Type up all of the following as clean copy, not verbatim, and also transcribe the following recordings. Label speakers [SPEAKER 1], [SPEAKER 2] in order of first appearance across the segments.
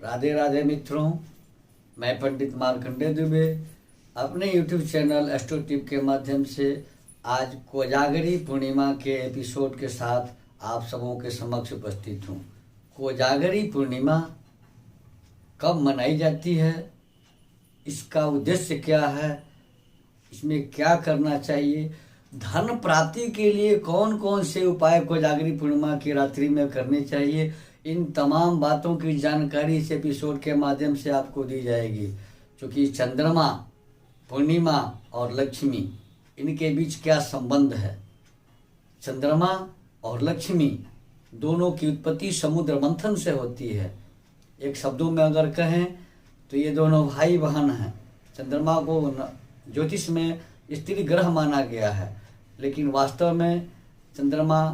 [SPEAKER 1] राधे राधे मित्रों, मैं पंडित मार्कंडेय दुबे अपने YouTube चैनल एस्ट्रो टिप के माध्यम से आज कोजागरी पूर्णिमा के एपिसोड के साथ आप सबों के समक्ष उपस्थित हूँ। कोजागरी पूर्णिमा कब मनाई जाती है, इसका उद्देश्य क्या है, इसमें क्या करना चाहिए, धन प्राप्ति के लिए कौन कौन से उपाय कोजागरी पूर्णिमा की रात्रि में करने चाहिए, इन तमाम बातों की जानकारी इस एपिसोड के माध्यम से आपको दी जाएगी। क्योंकि चंद्रमा, पूर्णिमा और लक्ष्मी, इनके बीच क्या संबंध है। चंद्रमा और लक्ष्मी दोनों की उत्पत्ति समुद्र मंथन से होती है। एक शब्दों में अगर कहें तो ये दोनों भाई बहन हैं। चंद्रमा को ज्योतिष में स्त्री ग्रह माना गया है, लेकिन वास्तव में चंद्रमा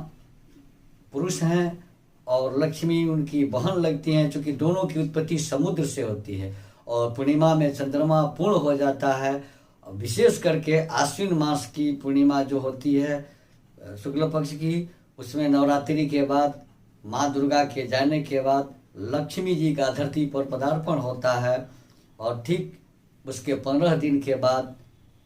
[SPEAKER 1] पुरुष हैं और लक्ष्मी उनकी बहन लगती हैं, क्योंकि दोनों की उत्पत्ति समुद्र से होती है। और पूर्णिमा में चंद्रमा पूर्ण हो जाता है। विशेष करके आश्विन मास की पूर्णिमा जो होती है शुक्ल पक्ष की, उसमें नवरात्रि के बाद माँ दुर्गा के जाने के बाद लक्ष्मी जी का धरती पर पदार्पण होता है और ठीक उसके 15 दिन के बाद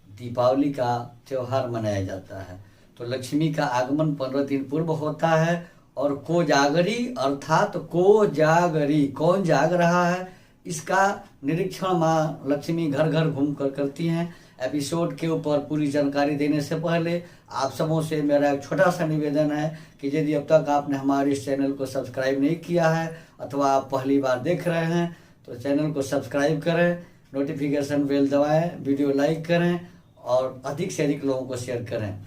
[SPEAKER 1] दीपावली का त्यौहार मनाया जाता है। तो लक्ष्मी का आगमन 15 दिन पूर्व होता है। और कोजागरी अर्थात कोजागरी, कौन जाग रहा है, इसका निरीक्षण माँ लक्ष्मी घर घर घूम कर करती हैं। एपिसोड के ऊपर पूरी जानकारी देने से पहले आप सबों से मेरा एक छोटा सा निवेदन है कि यदि अब तक आपने हमारे इस चैनल को सब्सक्राइब नहीं किया है अथवा आप पहली बार देख रहे हैं तो चैनल को सब्सक्राइब करें, नोटिफिकेशन बेल दबाएं, वीडियो लाइक करें और अधिक से अधिक लोगों को शेयर करें।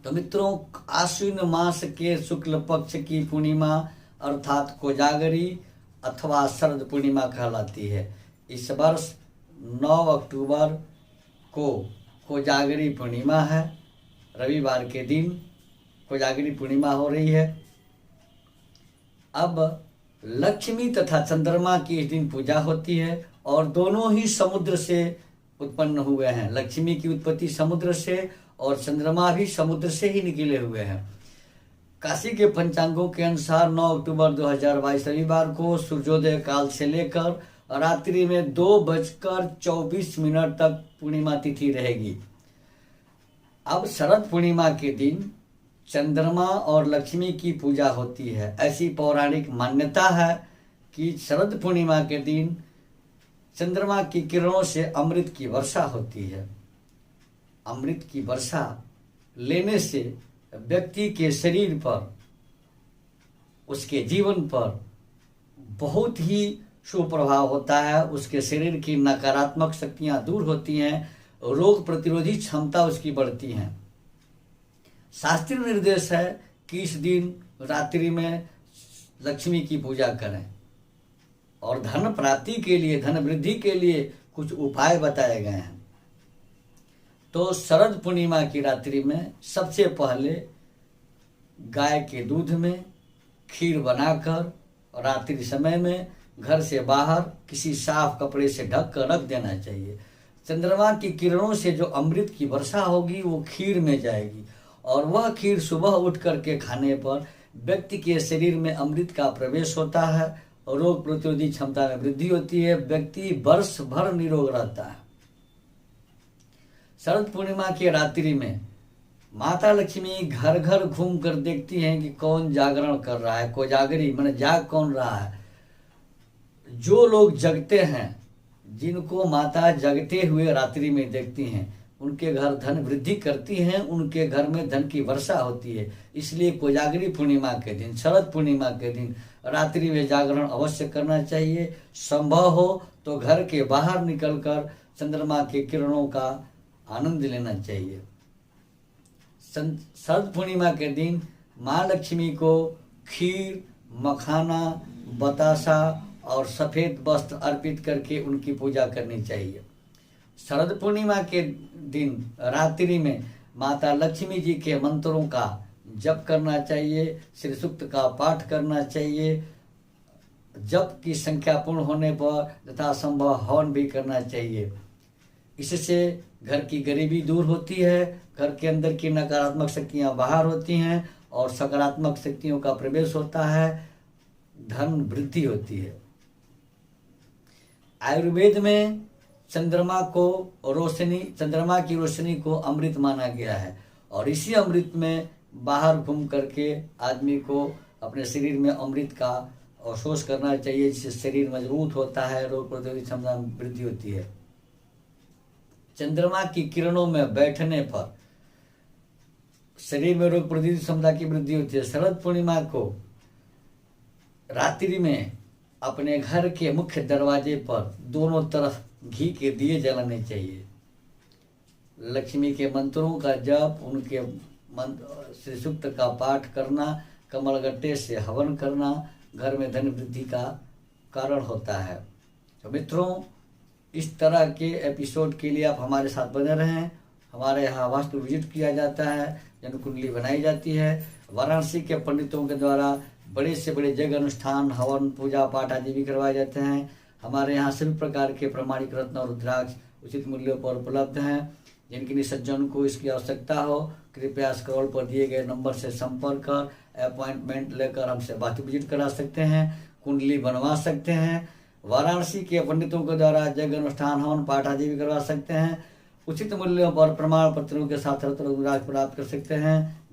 [SPEAKER 1] तो मित्रों, आश्विन मास के शुक्ल पक्ष की पूर्णिमा अर्थात कोजागरी अथवा शरद पूर्णिमा कहलाती है। इस वर्ष 9 अक्टूबर को कोजागरी पूर्णिमा है। रविवार के दिन कोजागरी पूर्णिमा हो रही है। अब लक्ष्मी तथा चंद्रमा की इस दिन पूजा होती है और दोनों ही समुद्र से उत्पन्न हुए हैं। लक्ष्मी की उत्पत्ति समुद्र से और चंद्रमा भी समुद्र से ही निकले हुए हैं। काशी के पंचांगों के अनुसार 9 अक्टूबर 2022 रविवार को सूर्योदय काल से लेकर रात्रि में 2:24 तक पूर्णिमा तिथि रहेगी। अब शरद पूर्णिमा के दिन चंद्रमा और लक्ष्मी की पूजा होती है। ऐसी पौराणिक मान्यता है कि शरद पूर्णिमा के दिन चंद्रमा की किरणों से अमृत की वर्षा होती है। अमृत की वर्षा लेने से व्यक्ति के शरीर पर, उसके जीवन पर बहुत ही शुभ प्रभाव होता है। उसके शरीर की नकारात्मक शक्तियां दूर होती हैं, रोग प्रतिरोधी क्षमता उसकी बढ़ती हैं। शास्त्रीय निर्देश है कि इस दिन रात्रि में लक्ष्मी की पूजा करें और धन प्राप्ति के लिए, धन वृद्धि के लिए कुछ उपाय बताए गए हैं। तो शरद पूर्णिमा की रात्रि में सबसे पहले गाय के दूध में खीर बनाकर रात्रि समय में घर से बाहर किसी साफ कपड़े से ढक कर रख देना चाहिए। चंद्रमा की किरणों से जो अमृत की वर्षा होगी वो खीर में जाएगी और वह खीर सुबह उठ करके खाने पर व्यक्ति के शरीर में अमृत का प्रवेश होता है और रोग प्रतिरोधी क्षमता में वृद्धि होती है। व्यक्ति वर्ष भर निरोग रहता है। शरद पूर्णिमा की रात्रि में माता लक्ष्मी घर घर घूम कर देखती हैं कि कौन जागरण कर रहा है। कोजागरी माने जाग कौन रहा है। जो लोग जगते हैं, जिनको माता जगते हुए रात्रि में देखती हैं, उनके घर धन वृद्धि करती हैं, उनके घर में धन की वर्षा होती है। इसलिए कोजागरी पूर्णिमा के दिन, शरद पूर्णिमा के दिन रात्रि में जागरण अवश्य करना चाहिए। संभव हो तो घर के बाहर निकलकर चंद्रमा के किरणों का आनंद लेना चाहिए। शरद पूर्णिमा के दिन माँ लक्ष्मी को खीर, मखाना, बतासा और सफ़ेद वस्त्र अर्पित करके उनकी पूजा करनी चाहिए। शरद पूर्णिमा के दिन रात्रि में माता लक्ष्मी जी के मंत्रों का जप करना चाहिए, श्री सूक्त का पाठ करना चाहिए। जप की संख्या पूर्ण होने पर यथासंभव हवन भी करना चाहिए। इससे घर की गरीबी दूर होती है, घर के अंदर की नकारात्मक शक्तियां बाहर होती हैं और सकारात्मक शक्तियों का प्रवेश होता है, धन वृद्धि होती है। आयुर्वेद में चंद्रमा की रोशनी को अमृत माना गया है, और इसी अमृत में बाहर घूम करके आदमी को अपने शरीर में अमृत का अवशोष करना चाहिए, जिससे शरीर मजबूत होता है, रोग प्रतिरोधक क्षमता में वृद्धि होती है। चंद्रमा की किरणों में बैठने पर शरीर में रोग प्रतिरोधक क्षमता की वृद्धि होती है। शरद पूर्णिमा को रात्रि में अपने घर के मुख्य दरवाजे पर दोनों तरफ घी के दिए जलाने चाहिए। लक्ष्मी के मंत्रों का जप, उनके श्री सूक्त का पाठ करना, कमलगट्टे से हवन करना घर में धन वृद्धि का कारण होता है। तो मित्रों, इस तरह के एपिसोड के लिए आप हमारे साथ बने रहें। हमारे यहाँ वास्तु विजिट किया जाता है, जन्म कुंडली बनाई जाती है, वाराणसी के पंडितों के द्वारा बड़े से बड़े जग अनुष्ठान, हवन, पूजा पाठ आदि भी करवाए जाते हैं। हमारे यहाँ सभी प्रकार के प्रमाणिक रत्न और रुद्राक्ष उचित मूल्यों पर उपलब्ध हैं। जिनकी सज्जन को इसकी आवश्यकता हो, कृपया स्क्रॉल पर दिए गए नंबर से संपर्क कर अपॉइंटमेंट लेकर हमसे वास्तु विजिट करा सकते हैं, कुंडली बनवा सकते हैं। वाराणसी के पंडितों के द्वारा जग अनुष्ठान, हवन, पाठ आदि भी करवा सकते हैं। उचित मूल्यों पर प्रमाण पत्रों के साथ रत्न रुद्राक्ष प्राप्त कर सकते हैं।